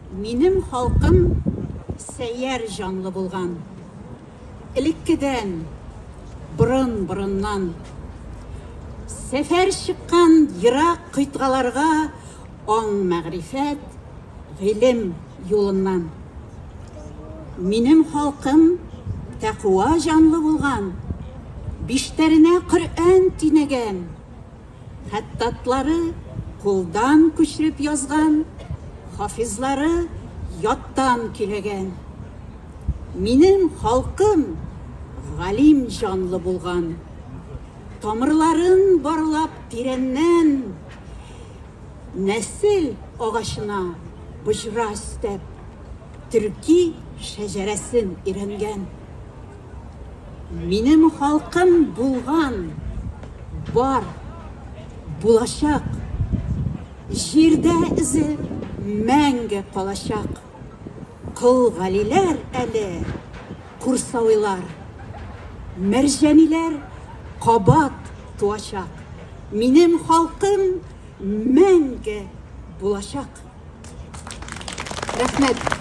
Минем халкым сәйяр жанлы булган. Элеккедән, борын-борыннан. Сәфәр чыккан ерак кыйтгаларга аң мәгрифәт, гыйлем юлыннан. Минем халкым тәкъва жанлы булган. Биштәренә Коръән тинәгән. Хаттатлары кулдан күчереп язган, хафизлары яттан киләгән. Минем халкым галим жанлы булган. Тамырларын барлап тирәннән, нәсел агачына быжра өстәп, төрки шәҗәрәсен өйрәнгән. Минем халкым булган, бар, булачак. Җирдә изе мәңге калачак. Кыл галиләр әле курсавыйлар. Мәрҗәниләр кабат туачак. Минем халкым мәңге булачак. Рәхмәт.